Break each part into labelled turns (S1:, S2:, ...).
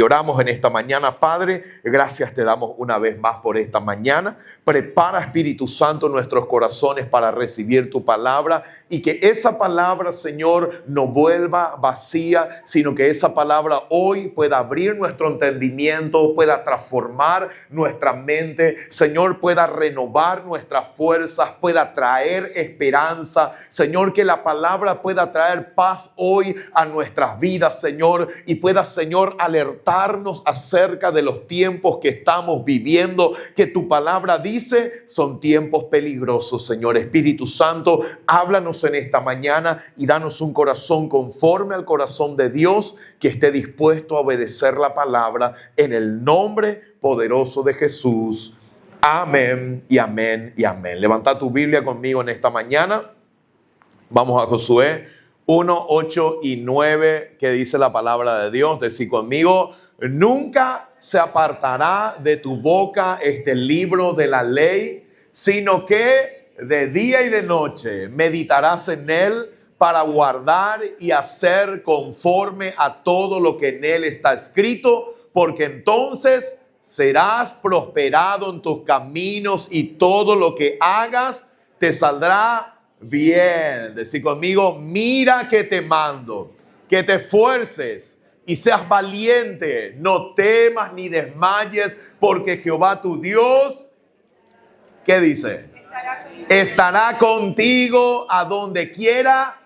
S1: Y oramos en esta mañana, Padre, gracias te damos una vez más por esta mañana. Prepara, Espíritu Santo, nuestros corazones para recibir tu palabra y que esa palabra, Señor, no vuelva vacía, sino que esa palabra hoy pueda abrir nuestro entendimiento, pueda transformar nuestra mente, Señor, pueda renovar nuestras fuerzas, pueda traer esperanza, Señor, que la palabra pueda traer paz hoy a nuestras vidas, Señor, y pueda, Señor, alertarnos acerca de los tiempos que estamos viviendo, que tu palabra dice son tiempos peligrosos, Señor. Espíritu Santo, háblanos en esta mañana y danos un corazón conforme al corazón de Dios, que esté dispuesto a obedecer la palabra en el nombre poderoso de Jesús. Amén y amén y amén. Levanta tu Biblia conmigo en esta mañana. Vamos a Josué 1, 8 y 9, que dice la palabra de Dios. Decí conmigo: nunca se apartará de tu boca este libro de la ley, sino que de día y de noche meditarás en él para guardar y hacer conforme a todo lo que en él está escrito, porque entonces serás prosperado en tus caminos y todo lo que hagas te saldrá bien. Decí conmigo: mira que te mando, que te esfuerces y seas valiente, no temas ni desmayes, porque Jehová tu Dios, ¿qué dice? Estará contigo a donde quiera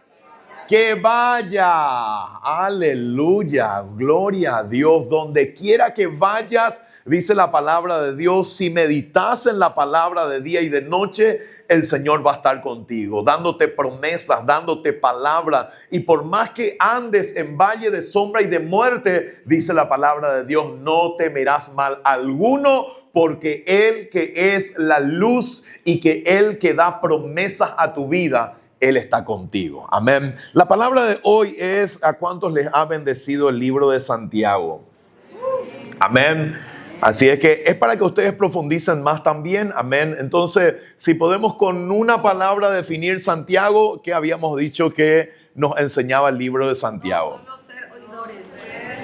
S1: que vaya. Aleluya, gloria a Dios. Donde quiera que vayas, dice la palabra de Dios, si meditas en la palabra de día y de noche, el Señor va a estar contigo, dándote promesas, dándote palabra. Y por más que andes en valle de sombra y de muerte, dice la palabra de Dios, no temerás mal alguno, porque Él que es la luz y que Él que da promesas a tu vida, Él está contigo. Amén. La palabra de hoy es: ¿a cuántos les ha bendecido el libro de Santiago? Amén. Así es que es para que ustedes profundicen más también. Amén. Entonces, si podemos con una palabra definir Santiago, ¿qué habíamos dicho que nos enseñaba el libro de Santiago?
S2: No ser oidores.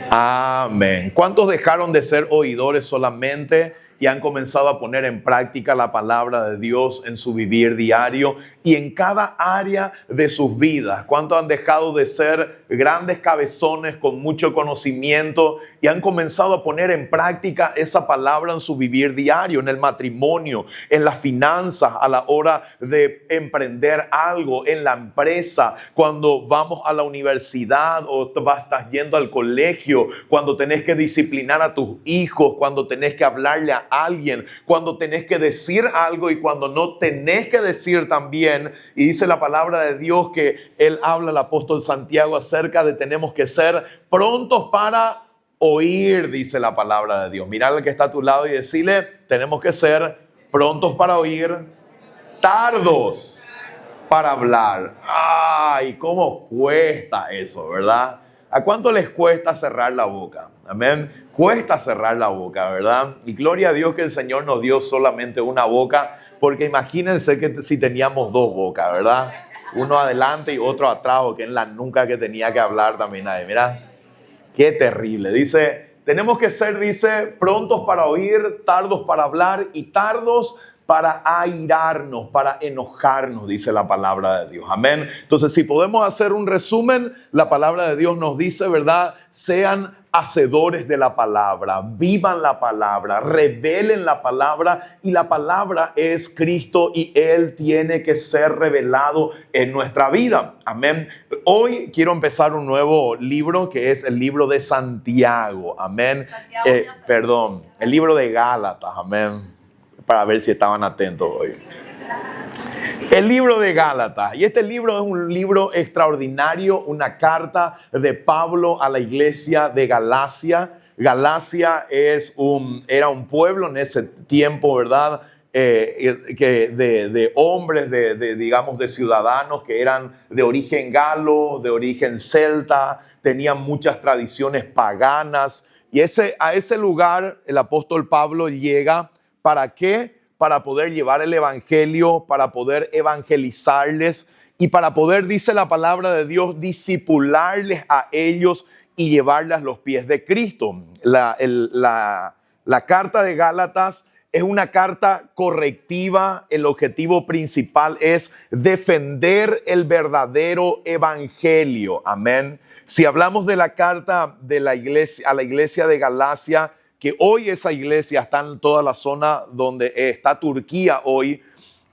S1: Amén. ¿Cuántos dejaron de ser oidores solamente y han comenzado a poner en práctica la palabra de Dios en su vivir diario y en cada área de sus vidas? ¿Cuántos han dejado de ser grandes cabezones con mucho conocimiento y han comenzado a poner en práctica esa palabra en su vivir diario, en el matrimonio, en las finanzas, a la hora de emprender algo, en la empresa, cuando vamos a la universidad o estás yendo al colegio, cuando tenés que disciplinar a tus hijos, cuando tenés que hablarle a alguien, cuando tenés que decir algo y cuando no tenés que decir también? Y dice la palabra de Dios que él habla, el apóstol Santiago, acerca de tenemos que ser prontos para oír, dice la palabra de Dios. Mira al que está a tu lado y decirle: tenemos que ser prontos para oír, tardos para hablar. Ay, cómo cuesta eso, ¿verdad? ¿A cuánto les cuesta cerrar la boca? Amén. Cuesta cerrar la boca, ¿verdad? Y gloria a Dios que el Señor nos dio solamente una boca, porque imagínense que si teníamos dos bocas, ¿verdad? Uno adelante y otro atrás, o que en la nuca que tenía que hablar también ahí. Mira, qué terrible. Dice, tenemos que ser, dice, prontos para oír, tardos para hablar y tardos para airarnos, para enojarnos, dice la palabra de Dios. Amén. Entonces, si podemos hacer un resumen, la palabra de Dios nos dice, ¿verdad? Sean hacedores de la palabra, vivan la palabra, revelen la palabra, y la palabra es Cristo y Él tiene que ser revelado en nuestra vida. Amén. Hoy quiero empezar un nuevo libro que es el libro de Santiago. Amén. El libro de Gálatas. Amén. Para ver si estaban atentos hoy. El libro de Gálatas. Y este libro es un libro extraordinario, una carta de Pablo a la iglesia de Galacia. Galacia era un pueblo en ese tiempo, ¿verdad? De hombres, digamos, de ciudadanos que eran de origen galo, de origen celta, tenían muchas tradiciones paganas. Y a ese lugar el apóstol Pablo llega. ¿Para qué? Para poder llevar el evangelio, para poder evangelizarles y para poder, dice la palabra de Dios, discipularles a ellos y llevarlas a los pies de Cristo. La carta de Gálatas es una carta correctiva. El objetivo principal es defender el verdadero evangelio. Amén. Si hablamos de la carta de la iglesia, a la iglesia de Galacia, que hoy esa iglesia está en toda la zona donde está Turquía hoy,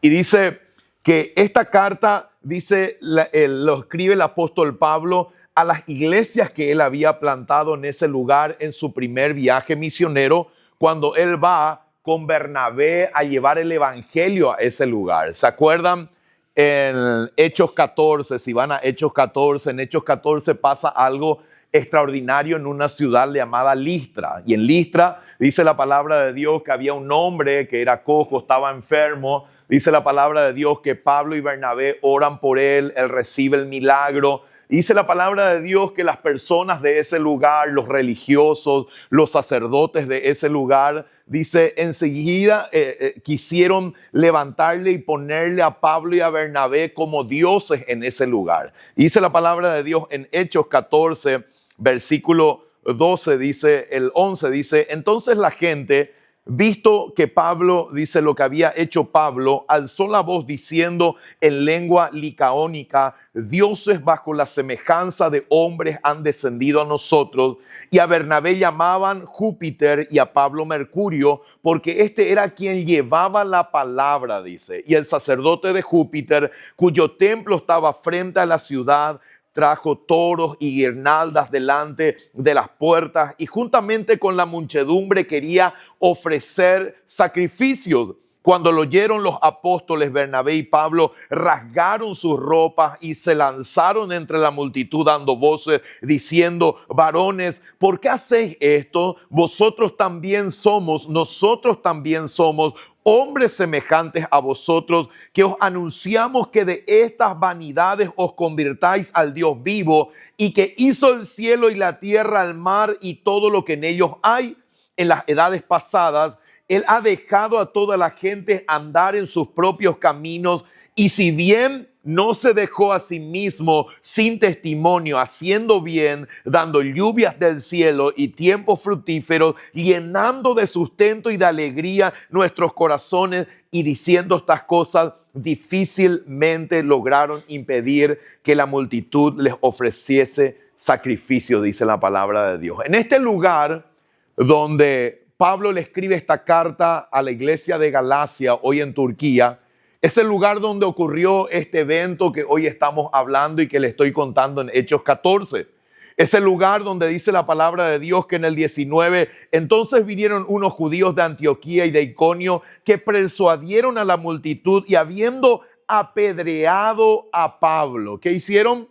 S1: y dice que esta carta, dice, lo escribe el apóstol Pablo a las iglesias que él había plantado en ese lugar en su primer viaje misionero, cuando él va con Bernabé a llevar el evangelio a ese lugar. ¿Se acuerdan? En Hechos 14, si van a Hechos 14, en Hechos 14 pasa algo extraordinario en una ciudad llamada Listra. Y en Listra dice la palabra de Dios que había un hombre que era cojo, estaba enfermo. Dice la palabra de Dios que Pablo y Bernabé oran por él, él recibe el milagro. Dice la palabra de Dios que las personas de ese lugar, los religiosos, los sacerdotes de ese lugar, dice, enseguida quisieron levantarle y ponerle a Pablo y a Bernabé como dioses en ese lugar. Dice la palabra de Dios en Hechos 14, versículo 12, dice, el 11 dice, entonces la gente, visto que Pablo, dice lo que había hecho Pablo, alzó la voz diciendo en lengua licaónica, dioses bajo la semejanza de hombres han descendido a nosotros, y a Bernabé llamaban Júpiter y a Pablo Mercurio, porque este era quien llevaba la palabra, dice, y el sacerdote de Júpiter, cuyo templo estaba frente a la ciudad, trajo toros y guirnaldas delante de las puertas y juntamente con la muchedumbre quería ofrecer sacrificios. Cuando lo oyeron los apóstoles Bernabé y Pablo, rasgaron sus ropas y se lanzaron entre la multitud dando voces, diciendo, varones, ¿por qué hacéis esto? Nosotros también somos hombres semejantes a vosotros, que os anunciamos que de estas vanidades os convirtáis al Dios vivo y que hizo el cielo y la tierra, el mar y todo lo que en ellos hay. En las edades pasadas, Él ha dejado a toda la gente andar en sus propios caminos y si bien no se dejó a sí mismo sin testimonio, haciendo bien, dando lluvias del cielo y tiempos fructíferos, llenando de sustento y de alegría nuestros corazones y diciendo estas cosas, difícilmente lograron impedir que la multitud les ofreciese sacrificio, dice la palabra de Dios. En este lugar donde Pablo le escribe esta carta a la iglesia de Galacia, hoy en Turquía, es el lugar donde ocurrió este evento que hoy estamos hablando y que le estoy contando en Hechos 14. Es el lugar donde dice la palabra de Dios que en el 19, entonces vinieron unos judíos de Antioquía y de Iconio que persuadieron a la multitud y habiendo apedreado a Pablo, ¿qué hicieron?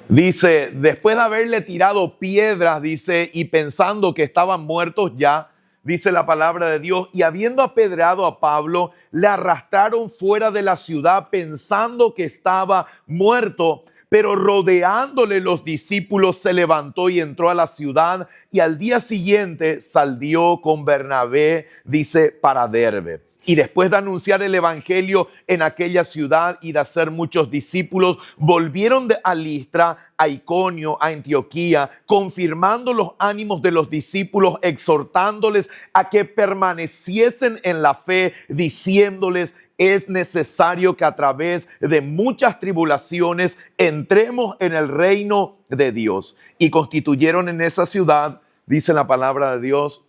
S1: Dice, después de haberle tirado piedras, dice, y pensando que estaban muertos ya, dice la palabra de Dios, y habiendo apedreado a Pablo, le arrastraron fuera de la ciudad pensando que estaba muerto, pero rodeándole los discípulos se levantó y entró a la ciudad y al día siguiente salió con Bernabé, dice, para Derbe. Y después de anunciar el evangelio en aquella ciudad y de hacer muchos discípulos, volvieron a Listra, a Iconio, a Antioquía, confirmando los ánimos de los discípulos, exhortándoles a que permaneciesen en la fe, diciéndoles, es necesario que a través de muchas tribulaciones entremos en el reino de Dios. Y constituyeron en esa ciudad, dice la palabra de Dios,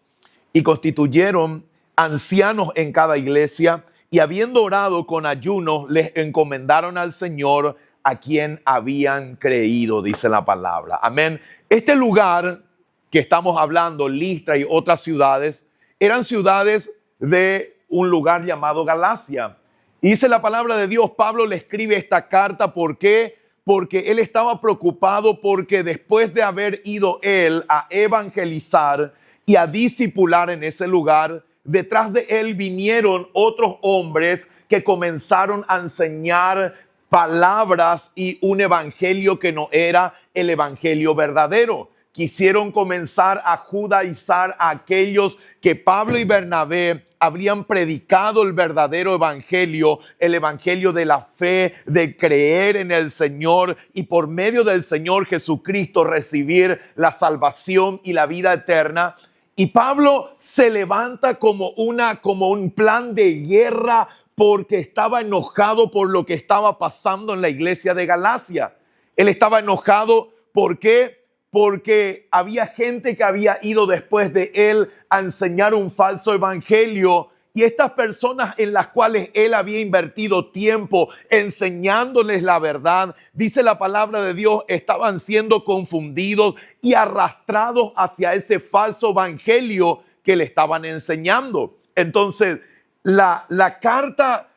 S1: y constituyeron ancianos en cada iglesia y habiendo orado con ayuno les encomendaron al Señor a quien habían creído, dice la palabra. Amén. Este lugar que estamos hablando, Listra y otras ciudades, eran ciudades de un lugar llamado Galacia. Y dice la palabra de Dios, Pablo le escribe esta carta, ¿por qué? Porque él estaba preocupado porque después de haber ido él a evangelizar y a discipular en ese lugar, detrás de él vinieron otros hombres que comenzaron a enseñar palabras y un evangelio que no era el evangelio verdadero. quisieron comenzar a judaizar a aquellos que Pablo y Bernabé habrían predicado el verdadero evangelio, el evangelio de la fe, de creer en el Señor y por medio del Señor Jesucristo recibir la salvación y la vida eterna. Y Pablo se levanta como un plan de guerra porque estaba enojado por lo que estaba pasando en la iglesia de Galacia. Él estaba enojado, ¿por qué? Porque había gente que había ido después de él a enseñar un falso evangelio, y estas personas en las cuales él había invertido tiempo enseñándoles la verdad, dice la palabra de Dios, estaban siendo confundidos y arrastrados hacia ese falso evangelio que le estaban enseñando. Entonces, la carta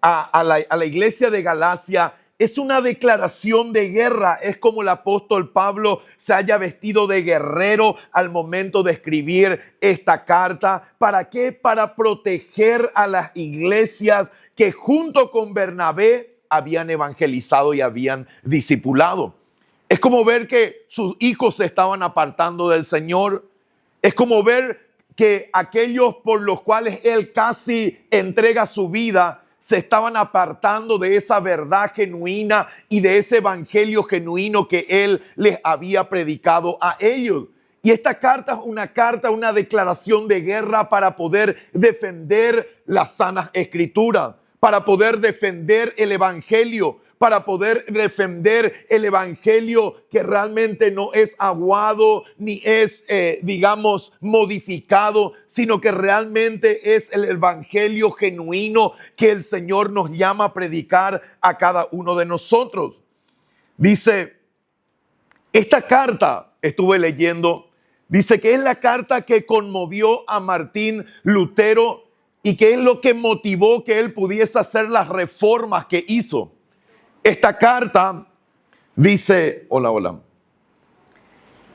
S1: a la iglesia de Galacia es una declaración de guerra. Es como el apóstol Pablo se haya vestido de guerrero al momento de escribir esta carta. ¿Para qué? Para proteger a las iglesias que junto con Bernabé habían evangelizado y habían discipulado. Es como ver que sus hijos se estaban apartando del Señor. Es como ver que aquellos por los cuales él casi entrega su vida se estaban apartando de esa verdad genuina y de ese evangelio genuino que él les había predicado a ellos. Y esta carta es una declaración de guerra para poder defender las sanas escrituras, para poder defender el evangelio, para poder defender el evangelio que realmente no es aguado ni es, modificado, sino que realmente es el evangelio genuino que el Señor nos llama a predicar a cada uno de nosotros. Dice, esta carta, estuve leyendo, dice que es la carta que conmovió a Martín Lutero y que es lo que motivó que él pudiese hacer las reformas que hizo. Esta carta dice, hola.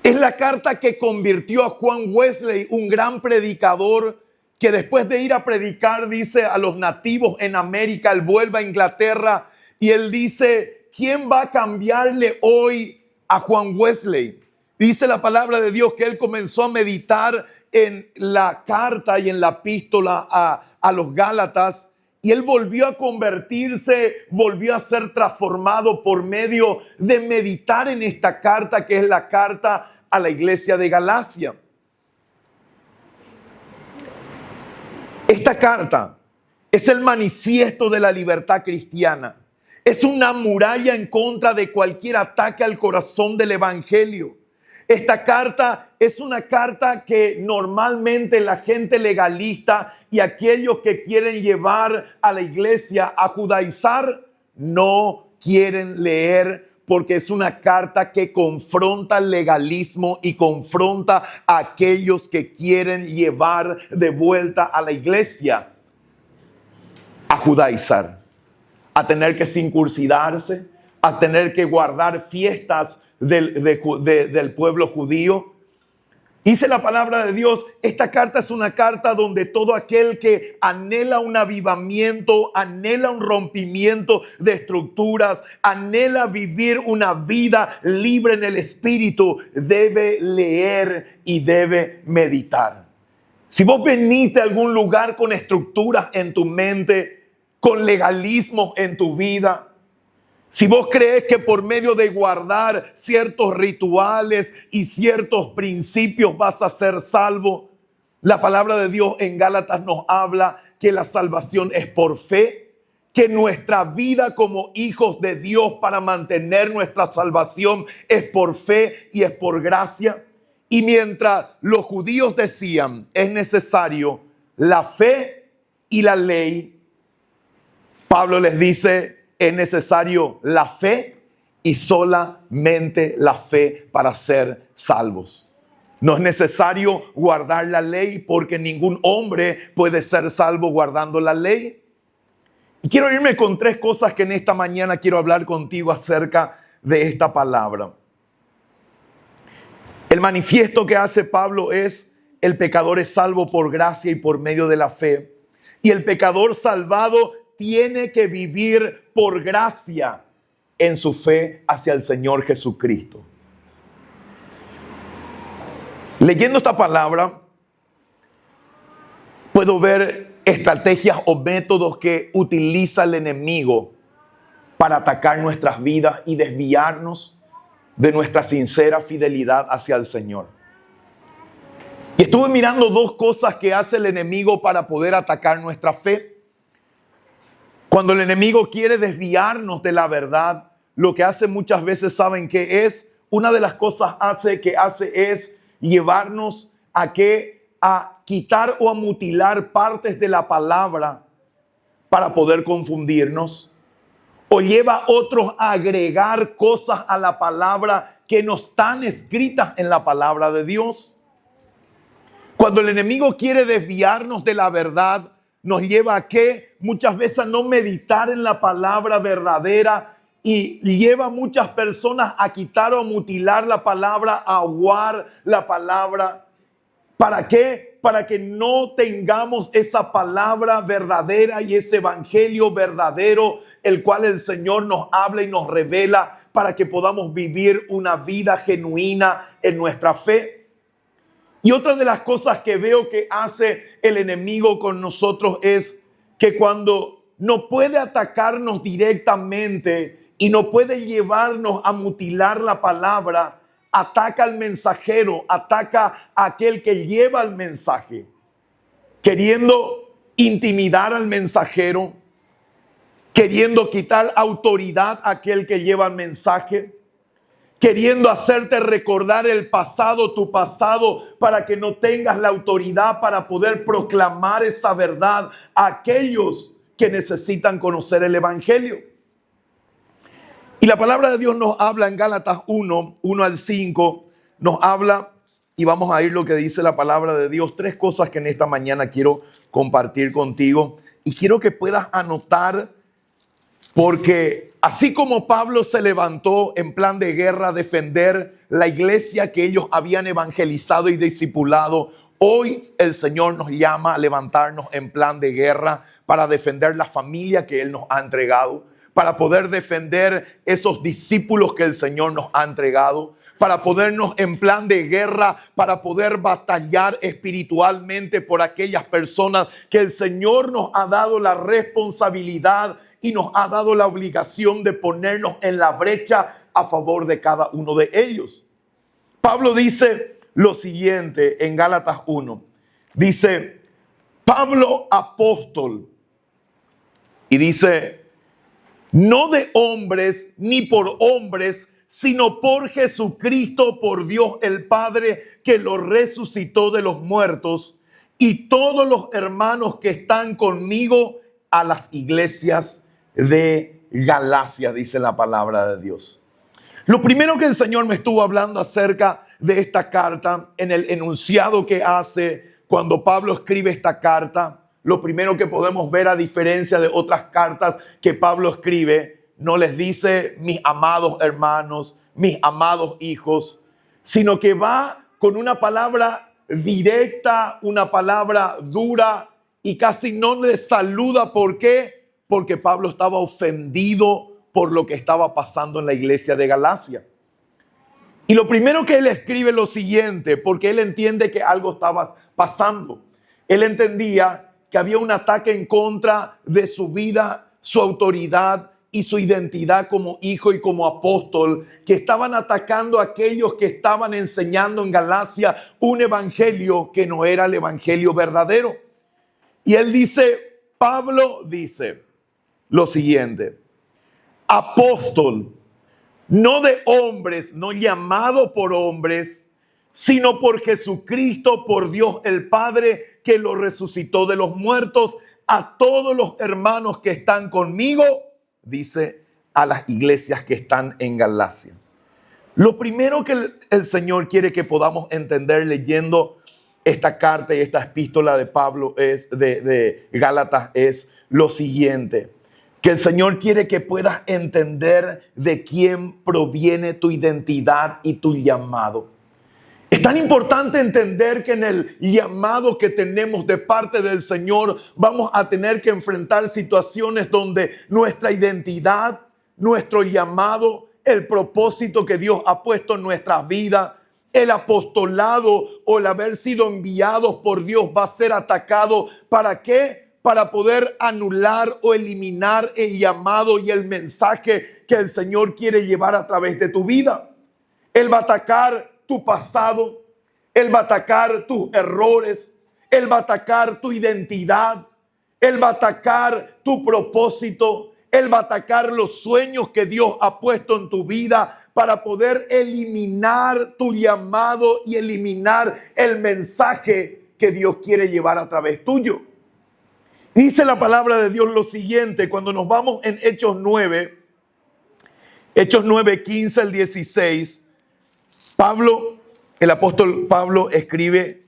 S1: Es la carta que convirtió a Juan Wesley, un gran predicador, que después de ir a predicar, dice, a los nativos en América, él vuelve a Inglaterra y él dice, ¿quién va a cambiarle hoy a Juan Wesley? Dice la palabra de Dios que él comenzó a meditar en la carta y en la epístola a los Gálatas. Y él volvió a convertirse, volvió a ser transformado por medio de meditar en esta carta, que es la carta a la iglesia de Galacia. Esta carta es el manifiesto de la libertad cristiana. Es una muralla en contra de cualquier ataque al corazón del evangelio. Esta carta es una carta que normalmente la gente legalista y aquellos que quieren llevar a la iglesia a judaizar no quieren leer, porque es una carta que confronta el legalismo y confronta a aquellos que quieren llevar de vuelta a la iglesia a judaizar, a tener que circuncidarse, a tener que guardar fiestas del pueblo judío. Dice la palabra de Dios, esta carta es una carta donde todo aquel que anhela un avivamiento, anhela un rompimiento de estructuras, anhela vivir una vida libre en el espíritu, debe leer y debe meditar. Si vos venís de algún lugar con estructuras en tu mente, con legalismo en tu vida, si vos crees que por medio de guardar ciertos rituales y ciertos principios vas a ser salvo, la palabra de Dios en Gálatas nos habla que la salvación es por fe, que nuestra vida como hijos de Dios para mantener nuestra salvación es por fe y es por gracia. Y mientras los judíos decían es necesario la fe y la ley, Pablo les dice es necesario la fe y solamente la fe para ser salvos. No es necesario guardar la ley porque ningún hombre puede ser salvo guardando la ley. Y quiero irme con 3 cosas que en esta mañana quiero hablar contigo acerca de esta palabra. El manifiesto que hace Pablo es: el pecador es salvo por gracia y por medio de la fe. Y el pecador salvado tiene que vivir por gracia en su fe hacia el Señor Jesucristo. Leyendo esta palabra, puedo ver estrategias o métodos que utiliza el enemigo para atacar nuestras vidas y desviarnos de nuestra sincera fidelidad hacia el Señor. Y estuve mirando dos cosas que hace el enemigo para poder atacar nuestra fe. Cuando el enemigo quiere desviarnos de la verdad, lo que hace muchas veces, ¿saben qué es? Una de las cosas que hace es llevarnos a quitar o a mutilar partes de la palabra para poder confundirnos. O lleva a otros a agregar cosas a la palabra que no están escritas en la palabra de Dios. Cuando el enemigo quiere desviarnos de la verdad, nos lleva a que muchas veces no meditar en la palabra verdadera y lleva a muchas personas a quitar o mutilar la palabra, a aguar la palabra. ¿Para qué? Para que no tengamos esa palabra verdadera y ese evangelio verdadero, el cual el Señor nos habla y nos revela para que podamos vivir una vida genuina en nuestra fe. Y otra de las cosas que veo que hace el enemigo con nosotros es que cuando no puede atacarnos directamente y no puede llevarnos a mutilar la palabra, ataca al mensajero, ataca a aquel que lleva el mensaje, queriendo intimidar al mensajero, queriendo quitar autoridad a aquel que lleva el mensaje, queriendo hacerte recordar el pasado, tu pasado, para que no tengas la autoridad para poder proclamar esa verdad a aquellos que necesitan conocer el evangelio. Y la palabra de Dios nos habla en Gálatas 1 al 5, nos habla, y vamos a ir lo que dice la palabra de Dios, tres cosas que en esta mañana quiero compartir contigo. Y quiero que puedas anotar, porque así como Pablo se levantó en plan de guerra a defender la iglesia que ellos habían evangelizado y discipulado, hoy el Señor nos llama a levantarnos en plan de guerra para defender la familia que Él nos ha entregado, para poder defender esos discípulos que el Señor nos ha entregado, para ponernos en plan de guerra, para poder batallar espiritualmente por aquellas personas que el Señor nos ha dado la responsabilidad y nos ha dado la obligación de ponernos en la brecha a favor de cada uno de ellos. Pablo dice lo siguiente en Gálatas 1. Dice, Pablo apóstol, y dice, no de hombres ni por hombres, sino por Jesucristo, por Dios el Padre, que lo resucitó de los muertos, y todos los hermanos que están conmigo a las iglesias de Galacia, dice la palabra de Dios. Lo primero que el Señor me estuvo hablando acerca de esta carta, en el enunciado que hace cuando Pablo escribe esta carta, lo primero que podemos ver, a diferencia de otras cartas que Pablo escribe, no les dice mis amados hermanos, mis amados hijos, sino que va con una palabra directa, una palabra dura, y casi no les saluda. ¿Por qué? Porque Pablo estaba ofendido por lo que estaba pasando en la iglesia de Galacia. Y lo primero que él escribe es lo siguiente, porque él entiende que algo estaba pasando. Él entendía que había un ataque en contra de su vida, su autoridad y su identidad como hijo y como apóstol, que estaban atacando a aquellos que estaban enseñando en Galacia un evangelio que no era el evangelio verdadero. Y él dice, Pablo dice lo siguiente, apóstol, no de hombres, no llamado por hombres, sino por Jesucristo, por Dios el Padre, que lo resucitó de los muertos, a todos los hermanos que están conmigo, dice, a las iglesias que están en Galacia. Lo primero que el Señor quiere que podamos entender leyendo esta carta y esta epístola de Pablo de Gálatas es lo siguiente, que el Señor quiere que puedas entender de quién proviene tu identidad y tu llamado. Es tan importante entender que en el llamado que tenemos de parte del Señor vamos a tener que enfrentar situaciones donde nuestra identidad, nuestro llamado, el propósito que Dios ha puesto en nuestras vidas el apostolado o el haber sido enviados por Dios va a ser atacado. ¿Para qué? Para poder anular o eliminar el llamado y el mensaje que el Señor quiere llevar a través de tu vida. Él va a atacar tu pasado, Él va a atacar tus errores, Él va a atacar tu identidad, Él va a atacar tu propósito, Él va a atacar los sueños que Dios ha puesto en tu vida para poder eliminar tu llamado y eliminar el mensaje que Dios quiere llevar a través tuyo. Dice la palabra de Dios lo siguiente, cuando nos vamos en Hechos 9, 15 al 16, el apóstol Pablo escribe,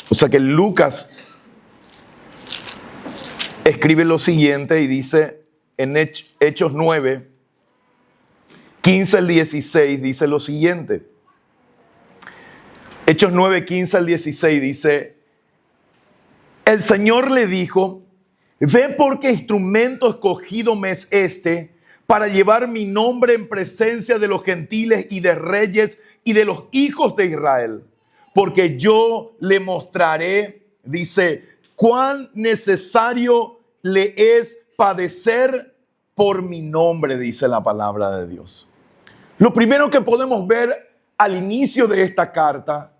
S1: o sea que Lucas escribe lo siguiente y dice en Hechos 9, 15 al 16, dice lo siguiente. Hechos 9, 15 al 16 dice: el Señor le dijo, ve porque instrumento escogido me es este para llevar mi nombre en presencia de los gentiles y de reyes y de los hijos de Israel. Porque yo le mostraré, dice, cuán necesario le es padecer por mi nombre, dice la palabra de Dios. Lo primero que podemos ver al inicio de esta carta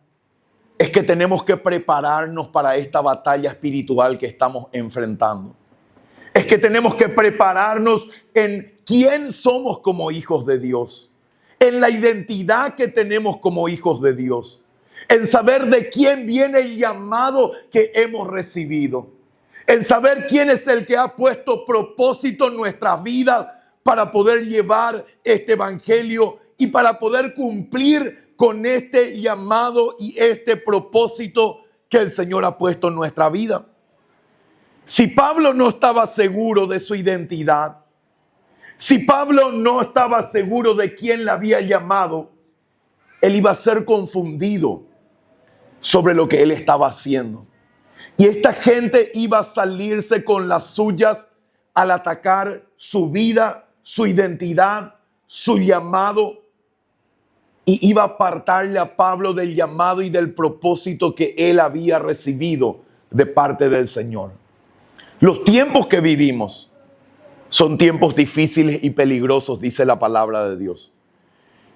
S1: es que tenemos que prepararnos para esta batalla espiritual que estamos enfrentando. Es que tenemos que prepararnos en quién somos como hijos de Dios, en la identidad que tenemos como hijos de Dios, en saber de quién viene el llamado que hemos recibido, en saber quién es el que ha puesto propósito en nuestras vidas para poder llevar este evangelio y para poder cumplir con este llamado y este propósito que el Señor ha puesto en nuestra vida. Si Pablo no estaba seguro de su identidad, si Pablo no estaba seguro de quién le había llamado, él iba a ser confundido sobre lo que él estaba haciendo. Y esta gente iba a salirse con las suyas al atacar su vida, su identidad, su llamado, y iba a apartarle a Pablo del llamado y del propósito que él había recibido de parte del Señor. Los tiempos que vivimos son tiempos difíciles y peligrosos, dice la palabra de Dios.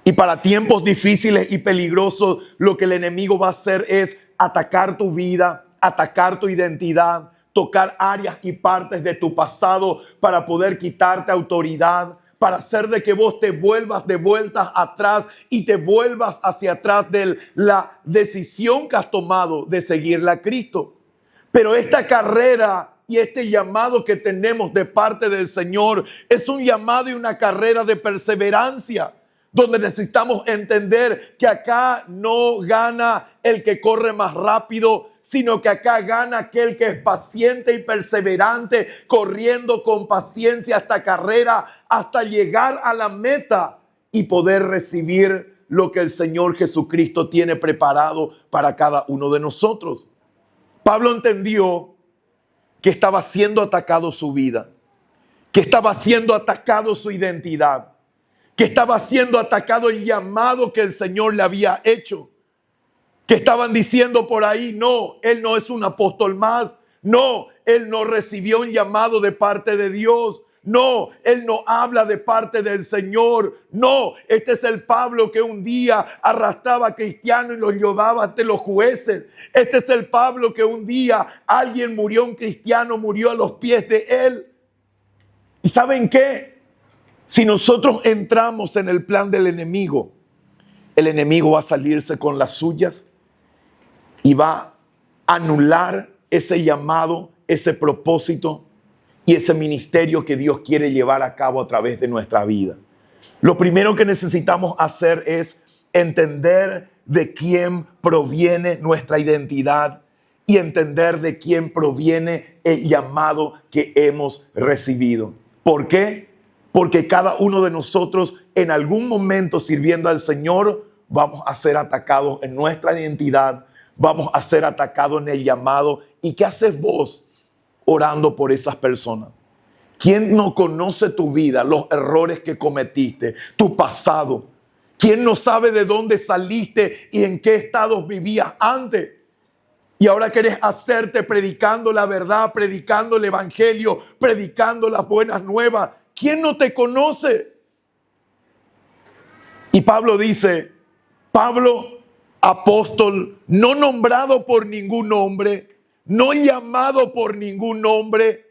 S1: Y para tiempos difíciles y peligrosos, lo que el enemigo va a hacer es atacar tu vida, atacar tu identidad, tocar áreas y partes de tu pasado para poder quitarte autoridad, para hacer de que vos te vuelvas de vueltas atrás y te vuelvas hacia atrás de la decisión que has tomado de seguirle a Cristo. Pero esta carrera y este llamado que tenemos de parte del Señor es un llamado y una carrera de perseverancia, donde necesitamos entender que acá no gana el que corre más rápido, sino que acá gana aquel que es paciente y perseverante, corriendo con paciencia esta carrera hasta llegar a la meta y poder recibir lo que el Señor Jesucristo tiene preparado para cada uno de nosotros. Pablo entendió que estaba siendo atacado su vida, que estaba siendo atacado su identidad, que estaba siendo atacado el llamado que el Señor le había hecho, que estaban diciendo por ahí, no, él no es un apóstol más, no, él no recibió un llamado de parte de Dios, no, él no habla de parte del Señor, no, este es el Pablo que un día arrastraba a cristianos y los llevaba ante los jueces, este es el Pablo que un día alguien murió, un cristiano murió a los pies de él. ¿Y saben qué? Si nosotros entramos en el plan del enemigo, el enemigo va a salirse con las suyas y va a anular ese llamado, ese propósito y ese ministerio que Dios quiere llevar a cabo a través de nuestra vida. Lo primero que necesitamos hacer es entender de quién proviene nuestra identidad y entender de quién proviene el llamado que hemos recibido. ¿Por qué? Porque cada uno de nosotros en algún momento sirviendo al Señor vamos a ser atacados en nuestra identidad, vamos a ser atacados en el llamado. ¿Y qué haces vos orando por esas personas? ¿Quién no conoce tu vida, los errores que cometiste, tu pasado? ¿Quién no sabe de dónde saliste y en qué estados vivías antes? Y ahora quieres hacerte predicando la verdad, predicando el evangelio, predicando las buenas nuevas. ¿Quién no te conoce? Y Pablo dice, Pablo, apóstol, no nombrado por ningún hombre, no llamado por ningún nombre,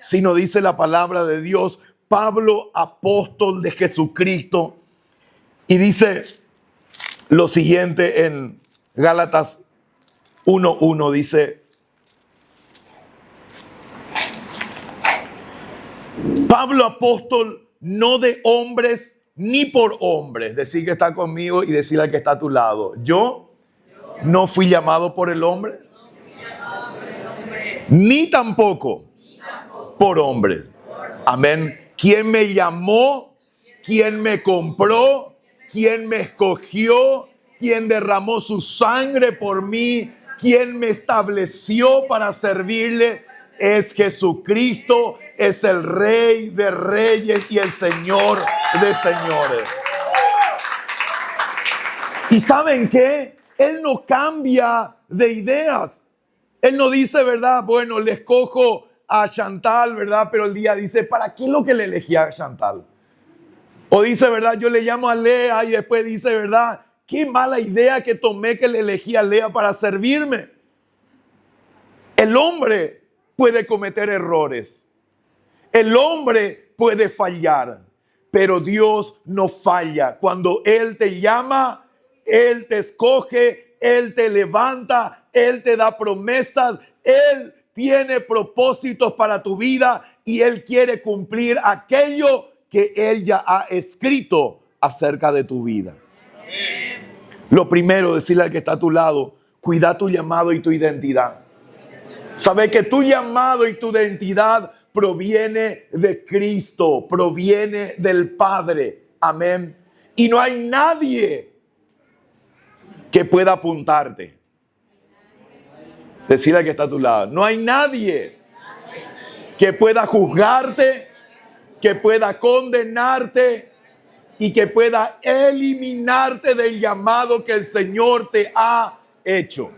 S1: sino dice la palabra de Dios, Pablo, apóstol de Jesucristo. Y dice lo siguiente en Gálatas 1:1, dice, Pablo, apóstol, no de hombres ni por hombres. Decir que está conmigo y decir al que está a tu lado. Yo no fui llamado por el hombre, ni tampoco por hombres. Amén. ¿Quién me llamó? ¿Quién me compró? ¿Quién me escogió? ¿Quién derramó su sangre por mí? ¿Quién me estableció para servirle? Es Jesucristo, es el Rey de Reyes y el Señor de Señores. ¿Y saben qué? Él no cambia de ideas. Él no dice, ¿verdad? Bueno, le escojo a Chantal, ¿verdad? Pero el día dice, ¿para qué es lo que le elegí a Chantal? O dice, ¿verdad? Yo le llamo a Lea y después dice, ¿verdad? Qué mala idea que tomé que le elegí a Lea para servirme. El hombre puede cometer errores. El hombre puede fallar. Pero Dios no falla. Cuando Él te llama, Él te escoge, Él te levanta, Él te da promesas, Él tiene propósitos para tu vida y Él quiere cumplir aquello que Él ya ha escrito acerca de tu vida. Amén. Lo primero, decirle al que está a tu lado, cuida tu llamado y tu identidad. Sabe que tu llamado y tu identidad proviene de Cristo, proviene del Padre. Amén. Y no hay nadie que pueda apuntarte. Decirle al que está a tu lado, no hay nadie que pueda juzgarte, que pueda condenarte y que pueda eliminarte del llamado que el Señor te ha hecho.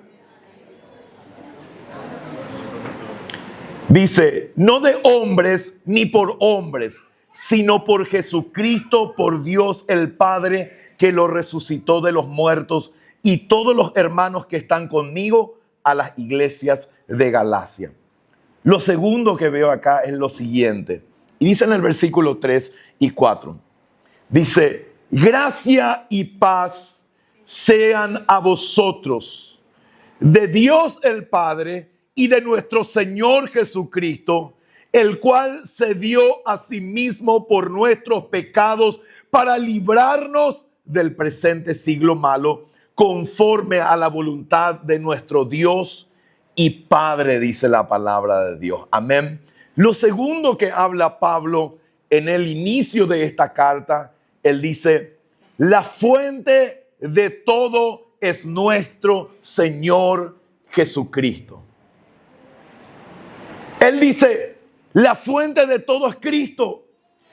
S1: Dice, no de hombres ni por hombres, sino por Jesucristo, por Dios el Padre, que lo resucitó de los muertos, y todos los hermanos que están conmigo a las iglesias de Galacia. Lo segundo que veo acá es lo siguiente. Y dice en el versículo 3 y 4. Dice, gracia y paz sean a vosotros, de Dios el Padre y de nuestro Señor Jesucristo, el cual se dio a sí mismo por nuestros pecados para librarnos del presente siglo malo, conforme a la voluntad de nuestro Dios y Padre, dice la palabra de Dios. Amén. Lo segundo que habla Pablo en el inicio de esta carta, él dice, la fuente de todo es nuestro Señor Jesucristo. Él dice, la fuente de todo es Cristo.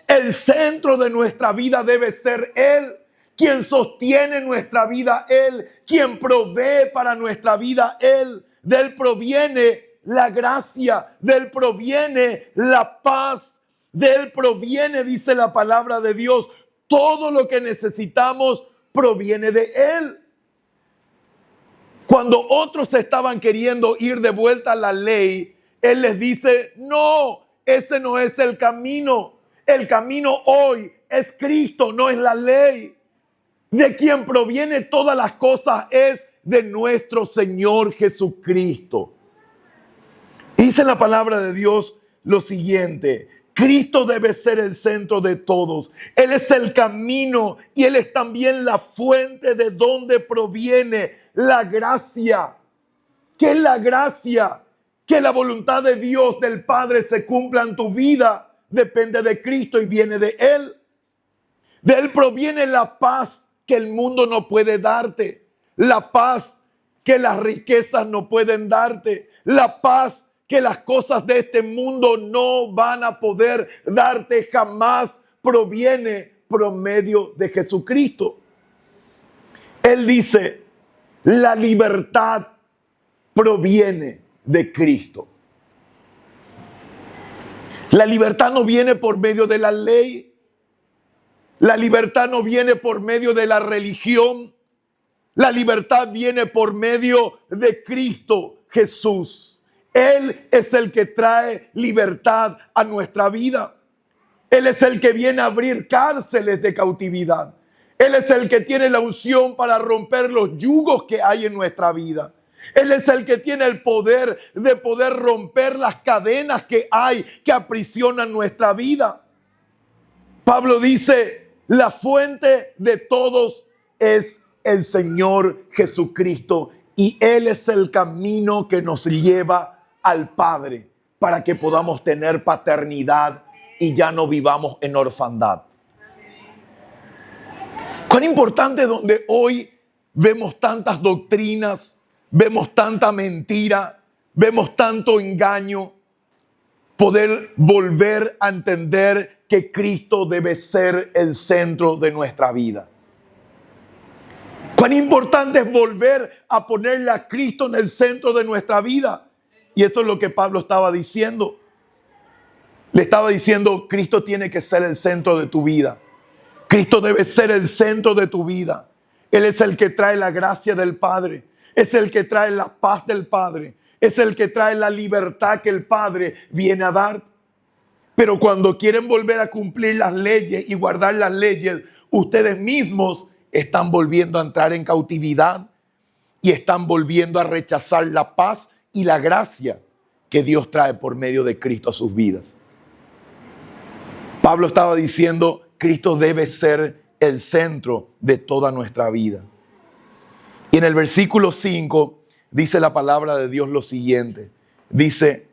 S1: El centro de nuestra vida debe ser Él. Quien sostiene nuestra vida, Él. Quien provee para nuestra vida, Él. De Él proviene la gracia. De Él proviene la paz. De Él proviene, dice la palabra de Dios, todo lo que necesitamos proviene de Él. Cuando otros estaban queriendo ir de vuelta a la ley, Él les dice, no, ese no es el camino. El camino hoy es Cristo, no es la ley. De quien proviene todas las cosas es de nuestro Señor Jesucristo. Dice la palabra de Dios lo siguiente: Cristo debe ser el centro de todos. Él es el camino y Él es también la fuente de donde proviene la gracia. ¿Qué es la gracia? Que la voluntad de Dios, del Padre, se cumpla en tu vida. Depende de Cristo y viene de Él. De Él proviene la paz que el mundo no puede darte. La paz que las riquezas no pueden darte. La paz que las cosas de este mundo no van a poder darte jamás. Proviene por medio de Jesucristo. Él dice, la libertad proviene de Cristo. La libertad no viene por medio de la ley. La libertad no viene por medio de la religión. La libertad viene por medio de Cristo Jesús. Él es el que trae libertad a nuestra vida. Él es el que viene a abrir cárceles de cautividad. Él es el que tiene la unción para romper los yugos que hay en nuestra vida. Él es el que tiene el poder de poder romper las cadenas que hay que aprisionan nuestra vida. Pablo dice, la fuente de todos es el Señor Jesucristo y Él es el camino que nos lleva al Padre para que podamos tener paternidad y ya no vivamos en orfandad. Cuán importante donde hoy vemos tantas doctrinas, vemos tanta mentira, vemos tanto engaño, poder volver a entender que Cristo debe ser el centro de nuestra vida. Cuán importante es volver a ponerle a Cristo en el centro de nuestra vida. Y eso es lo que Pablo estaba diciendo. Le estaba diciendo, Cristo tiene que ser el centro de tu vida. Cristo debe ser el centro de tu vida. Él es el que trae la gracia del Padre. Es el que trae la paz del Padre. Es el que trae la libertad que el Padre viene a dar. Pero cuando quieren volver a cumplir las leyes y guardar las leyes, ustedes mismos están volviendo a entrar en cautividad y están volviendo a rechazar la paz y la gracia que Dios trae por medio de Cristo a sus vidas. Pablo estaba diciendo, Cristo debe ser el centro de toda nuestra vida. Y en el versículo 5 dice la palabra de Dios lo siguiente. Dice,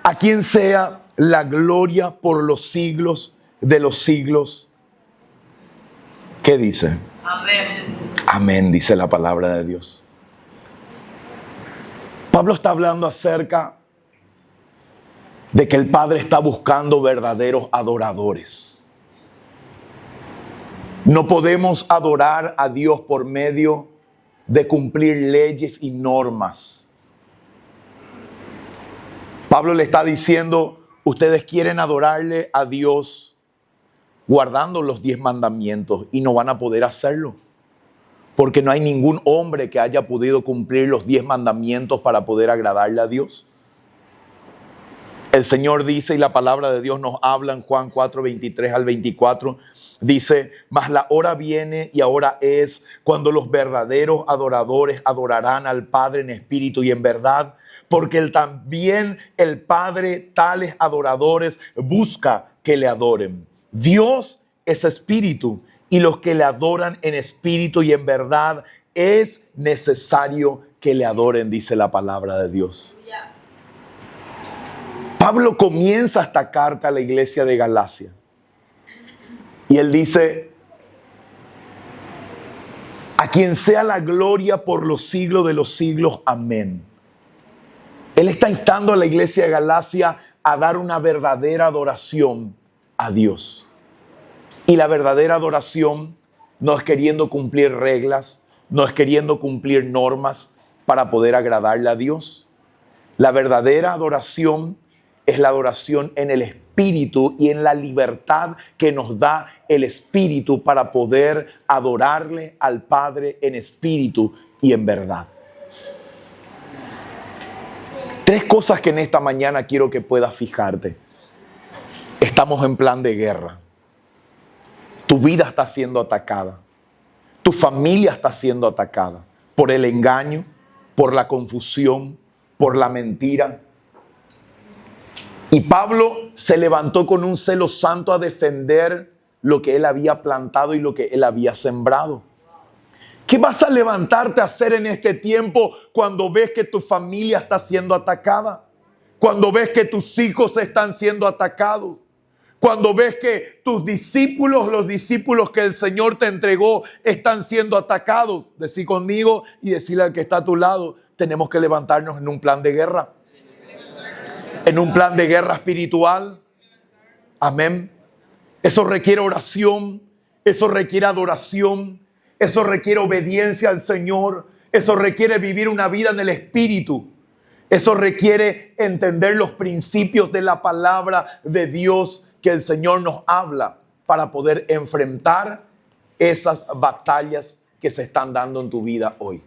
S1: a quien sea la gloria por los siglos de los siglos. ¿Qué dice?
S2: Amén.
S1: Amén, dice la palabra de Dios. Pablo está hablando acerca de que el Padre está buscando verdaderos adoradores. No podemos adorar a Dios por medio de cumplir leyes y normas. Pablo le está diciendo, ustedes quieren adorarle a Dios guardando los 10 mandamientos y no van a poder hacerlo. Porque no hay ningún hombre que haya podido cumplir los 10 mandamientos para poder agradarle a Dios. El Señor dice, y la palabra de Dios nos habla en Juan 4, 23 al 24, dice, mas la hora viene y ahora es cuando los verdaderos adoradores adorarán al Padre en espíritu y en verdad, porque también el Padre tales adoradores busca que le adoren. Dios es espíritu y los que le adoran en espíritu y en verdad es necesario que le adoren, dice la palabra de Dios. Pablo comienza esta carta a la iglesia de Galacia y él dice, a quien sea la gloria por los siglos de los siglos, amén. Él está instando a la iglesia de Galacia a dar una verdadera adoración a Dios. Y la verdadera adoración no es queriendo cumplir reglas, no es queriendo cumplir normas para poder agradarle a Dios. La verdadera adoración es la adoración en el Espíritu y en la libertad que nos da el Espíritu para poder adorarle al Padre en espíritu y en verdad. 3 cosas que en esta mañana quiero que puedas fijarte. Estamos en plan de guerra. Tu vida está siendo atacada. Tu familia está siendo atacada por el engaño, por la confusión, por la mentira. Y Pablo se levantó con un celo santo a defender lo que él había plantado y lo que él había sembrado. ¿Qué vas a levantarte a hacer en este tiempo cuando ves que tu familia está siendo atacada? Cuando ves que tus hijos están siendo atacados. Cuando ves que tus discípulos, los discípulos que el Señor te entregó, están siendo atacados. Decí conmigo y decirle al que está a tu lado, tenemos que levantarnos en un plan de guerra. En un plan de guerra espiritual. Amén. Eso requiere oración, eso requiere adoración, Eso requiere obediencia al Señor. Eso requiere vivir una vida en el Espíritu. Eso requiere entender los principios de la palabra de Dios que el Señor nos habla para poder enfrentar esas batallas que se están dando en tu vida hoy.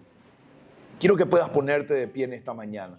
S1: Quiero que puedas ponerte de pie en esta mañana.